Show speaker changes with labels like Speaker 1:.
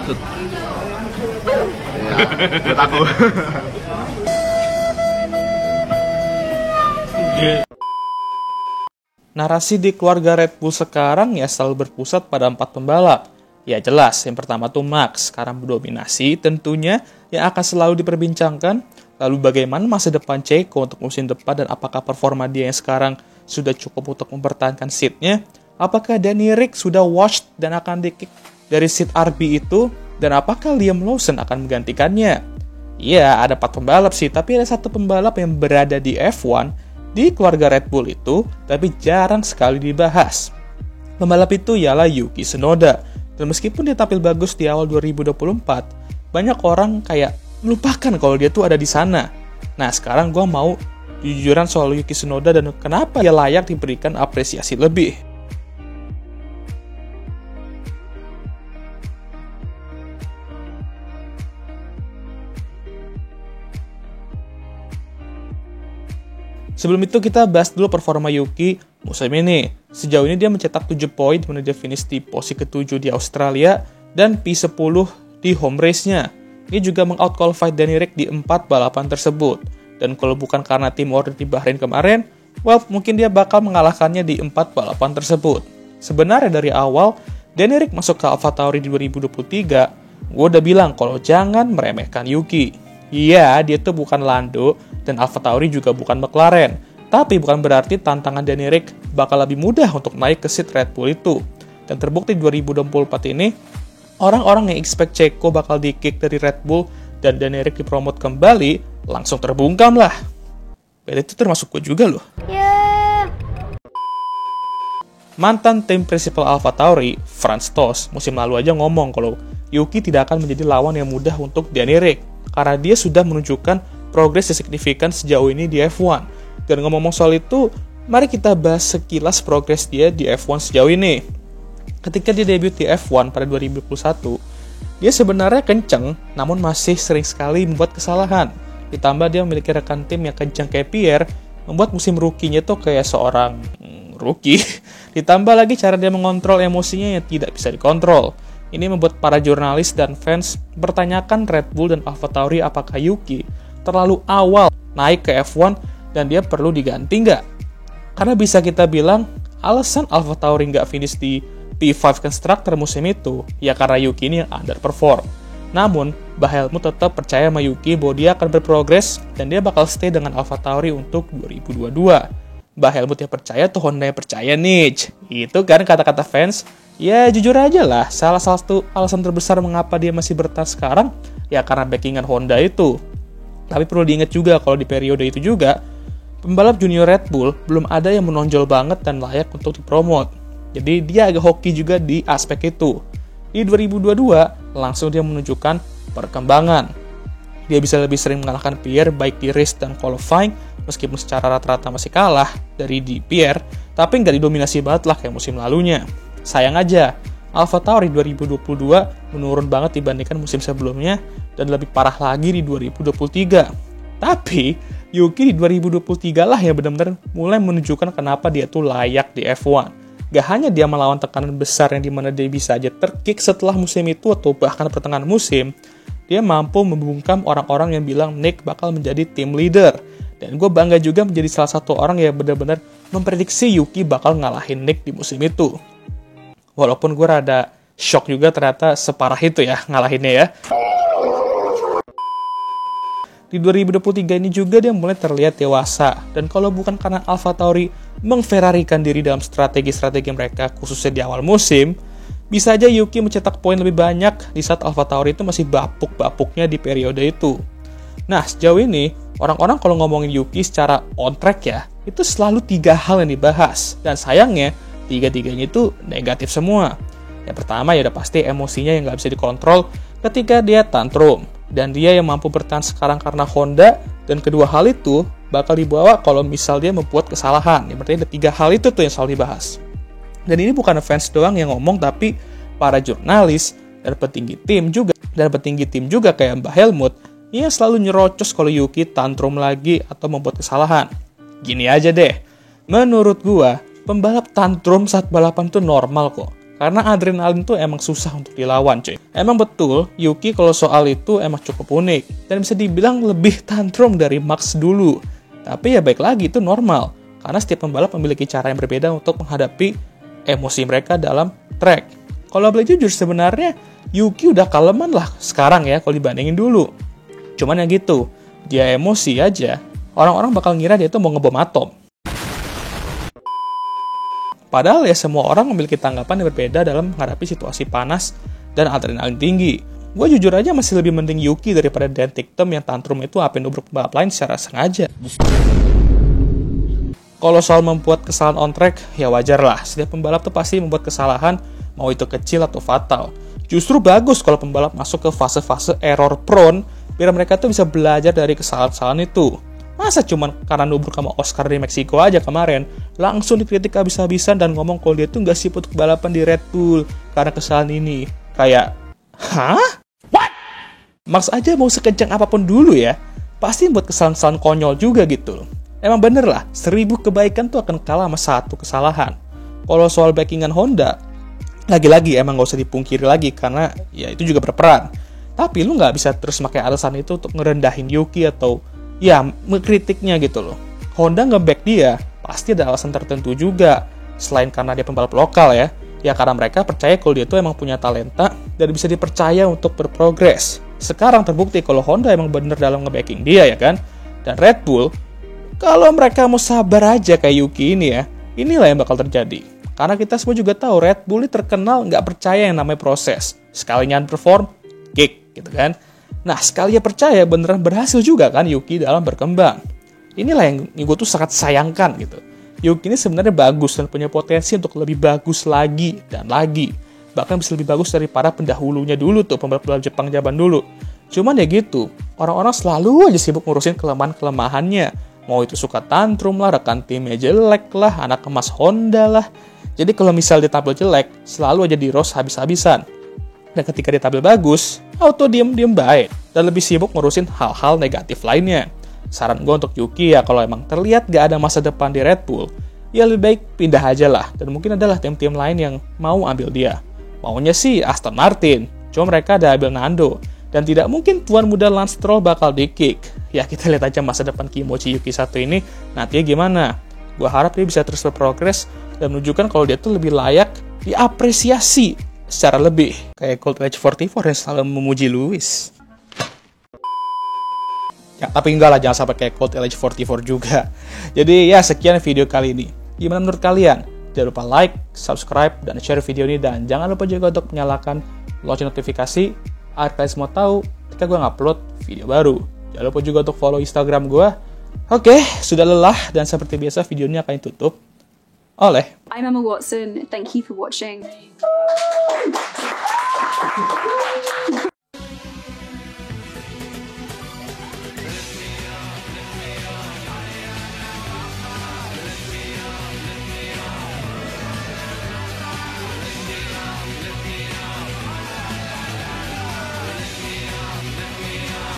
Speaker 1: Butut.
Speaker 2: Ya, buat aku.
Speaker 3: Narasi di keluarga Red Bull sekarang ya selalu berpusat pada 4 pembalap. Ya jelas, yang pertama tuh Max, sekarang mendominasi tentunya yang akan selalu diperbincangkan. Lalu bagaimana masa depan Checo untuk musim depan dan apakah performa dia yang sekarang sudah cukup untuk mempertahankan seatnya? Apakah Danny Ric sudah washed dan akan di-kick dari seat RB itu? Dan apakah Liam Lawson akan menggantikannya? Ya, ada 4 pembalap sih, tapi ada satu pembalap yang berada di F1 di keluarga Red Bull itu, tapi jarang sekali dibahas. Pembalap itu ialah Yuki Tsunoda. Dan meskipun dia tampil bagus di awal 2024, banyak orang kayak melupakan kalau dia tuh ada di sana. Nah, sekarang gue mau jujuran soal Yuki Tsunoda dan kenapa dia layak diberikan apresiasi lebih. Sebelum itu kita bahas dulu performa Yuki musim ini. Sejauh ini dia mencetak 7 poin dimana dia finish di posisi ke-7 di Australia dan P10 di home race-nya. Dia juga meng-out-qualify Danny Ric di 4 balapan tersebut. Dan kalau bukan karena tim order di Bahrain kemarin, well, mungkin dia bakal mengalahkannya di 4 balapan tersebut. Sebenarnya dari awal, Danny Ric masuk ke AlphaTauri di 2023, gue udah bilang kalau jangan meremehkan Yuki. Iya, dia tuh bukan Lando, dan AlphaTauri juga bukan McLaren. Tapi bukan berarti tantangan Danny Ric bakal lebih mudah untuk naik ke seat Red Bull itu. Dan terbukti 2024 ini, orang-orang yang expect Checo bakal di-kick dari Red Bull dan Danny Ric dipromot kembali, langsung terbungkam lah. Dan itu termasuk gue juga loh. Mantan tim prinsipal AlphaTauri, Franz Tost, musim lalu aja ngomong kalau Yuki tidak akan menjadi lawan yang mudah untuk Danny Ric. Karena dia sudah menunjukkan progres yang signifikan sejauh ini di F1. Dan ngomong-ngomong soal itu, mari kita bahas sekilas progres dia di F1 sejauh ini. Ketika dia debut di F1 pada 2021, dia sebenarnya kenceng, namun masih sering sekali membuat kesalahan. Ditambah dia memiliki rekan tim yang kenceng kayak Pierre, membuat musim rookie-nya tuh kayak seorang rookie. Ditambah lagi cara dia mengontrol emosinya yang tidak bisa dikontrol. Ini membuat para jurnalis dan fans bertanyakan Red Bull dan AlphaTauri apakah Yuki terlalu awal naik ke F1 dan dia perlu diganti nggak? Karena bisa kita bilang alasan AlphaTauri nggak finish di P5 Constructor musim itu ya karena Yuki ini yang underperform. Namun, Helmut tetap percaya sama Yuki bahwa dia akan berprogres dan dia bakal stay dengan AlphaTauri untuk 2022. Helmut yang percaya tuh Honda yang percaya nih. Itu kan kata-kata fans. Ya jujur aja lah, salah satu alasan terbesar mengapa dia masih bertahan sekarang, ya karena backingan Honda itu. Tapi perlu diingat juga kalau di periode itu juga, pembalap junior Red Bull belum ada yang menonjol banget dan layak untuk dipromot. Jadi dia agak hoki juga di aspek itu. Di 2022, langsung dia menunjukkan perkembangan. Dia bisa lebih sering mengalahkan Pierre baik di race dan qualifying, meskipun secara rata-rata masih kalah dari di Pierre, tapi nggak didominasi banget lah kayak musim lalunya. Sayang aja, AlphaTauri 2022 menurun banget dibandingkan musim sebelumnya dan lebih parah lagi di 2023. Tapi, Yuki di 2023 lah yang benar-benar mulai menunjukkan kenapa dia tuh layak di F1. Gak hanya dia melawan tekanan besar yang dimana dia bisa aja terkick setelah musim itu atau bahkan pertengahan musim, dia mampu membungkam orang-orang yang bilang Nick bakal menjadi team leader. Dan gue bangga juga menjadi salah satu orang yang benar-benar memprediksi Yuki bakal ngalahin Nick di musim itu. Walaupun gue rada shock juga ternyata separah itu ya ngalahinnya ya. Di 2023 ini juga dia mulai terlihat dewasa. Dan kalau bukan karena AlphaTauri mengferrarikan diri dalam strategi-strategi mereka khususnya di awal musim, bisa aja Yuki mencetak poin lebih banyak di saat AlphaTauri itu masih bapuk-bapuknya di periode itu. Nah sejauh ini, orang-orang kalau ngomongin Yuki secara on track ya, itu selalu 3 hal yang dibahas. Dan sayangnya, 3-tiganya itu negatif semua. Yang pertama ya udah pasti emosinya yang gak bisa dikontrol ketika dia tantrum. Dan dia yang mampu bertahan sekarang karena Honda. Dan kedua hal itu bakal dibawa kalau misal dia membuat kesalahan. Yang berarti ada 3 hal itu tuh yang selalu dibahas. Dan ini bukan fans doang yang ngomong, tapi para jurnalis dan petinggi tim juga kayak Mbak Helmut, ia selalu nyerocos kalau Yuki tantrum lagi atau membuat kesalahan. Gini aja deh, menurut gua, pembalap tantrum saat balapan tuh normal kok. Karena adrenalin tuh emang susah untuk dilawan, cuy. Emang betul, Yuki kalau soal itu emang cukup unik. Dan bisa dibilang lebih tantrum dari Max dulu. Tapi ya baik lagi, itu normal. Karena setiap pembalap memiliki cara yang berbeda untuk menghadapi emosi mereka dalam track. Kalau boleh jujur, sebenarnya Yuki udah kaleman lah sekarang ya kalau dibandingin dulu. Cuman ya gitu, dia emosi aja, orang-orang bakal ngira dia tuh mau ngebom atom. Padahal ya semua orang memiliki tanggapan yang berbeda dalam menghadapi situasi panas dan adrenalin tinggi. Gue jujur aja masih lebih mending Yuki daripada Dan Ticktum yang tantrum itu apain nubruk pembalap lain secara sengaja. Kalau soal membuat kesalahan on track, ya wajar lah. Setiap pembalap tuh pasti membuat kesalahan, mau itu kecil atau fatal. Justru bagus kalau pembalap masuk ke fase-fase error prone, biar mereka tuh bisa belajar dari kesalahan-kesalahan itu. Masa cuman karena nubruk sama Oscar di Meksiko aja kemarin, langsung dikritik habis-habisan dan ngomong kalau dia tuh gak sip untuk balapan di Red Bull karena kesalahan ini. Kayak, hah? What? Max aja mau sekencang apapun dulu ya, pasti buat kesalahan-kesalahan konyol juga gitu. Emang bener lah, 1000 kebaikan tuh akan kalah sama 1 kesalahan. Kalau soal backingan Honda, lagi-lagi emang gak usah dipungkiri lagi karena ya itu juga berperan. Tapi lu gak bisa terus pakai alasan itu untuk ngerendahin Yuki atau ya mengkritiknya gitu loh. Honda nge-back dia, pasti ada alasan tertentu juga. Selain karena dia pembalap lokal ya. Ya karena mereka percaya kalau dia tuh emang punya talenta dan bisa dipercaya untuk berprogres. Sekarang terbukti kalau Honda emang bener dalam nge-backing dia ya kan. Dan Red Bull, kalau mereka mau sabar aja kayak Yuki ini ya, inilah yang bakal terjadi. Karena kita semua juga tahu Red Bull ini terkenal nggak percaya yang namanya proses. Sekalinya perform, kick gitu kan. Nah, sekali ya percaya beneran berhasil juga kan Yuki dalam berkembang. Inilah yang gue tuh sangat sayangkan gitu. Yuki ini sebenarnya bagus dan punya potensi untuk lebih bagus lagi dan lagi. Bahkan bisa lebih bagus daripada pendahulunya dulu tuh, pembalap Jepang zaman dulu. Cuman ya gitu, orang-orang selalu aja sibuk ngurusin kelemahan-kelemahannya. Mau itu suka tantrum lah, rekan timnya jelek lah, anak emas Honda lah. Jadi kalau misal dia tampil jelek, selalu aja di roast habis-habisan. Dan ketika dia tampil bagus, auto diem baik dan lebih sibuk ngurusin hal-hal negatif lainnya. Saran gue untuk Yuki ya, kalau emang terlihat gak ada masa depan di Red Bull, ya lebih baik pindah aja lah. Dan mungkin adalah tim-tim lain yang mau ambil dia. Maunya sih Aston Martin, cuma mereka ada ambil Nando. Dan tidak mungkin tuan muda Lance Stroll bakal di-kick. Ya kita lihat aja masa depan Kimochi Yuki 1 ini nantinya gimana. Gue harap dia bisa terus berprogres dan menunjukkan kalau dia tuh lebih layak diapresiasi secara lebih. Kayak Colt LH44 yang selalu memuji Lewis. Ya, tapi enggak lah, jangan sampai kayak Colt LH44 juga. Jadi ya sekian video kali ini. Gimana menurut kalian? Jangan lupa like, subscribe, dan share video ini. Dan jangan lupa juga untuk menyalakan lonceng notifikasi agar kalian semua tahu ketika gue ngupload video baru. Jangan lupa juga untuk follow Instagram gue. Oke, sudah lelah dan seperti biasa video ini akan ditutup oleh
Speaker 1: I'm Emma Watson. Thank you for watching.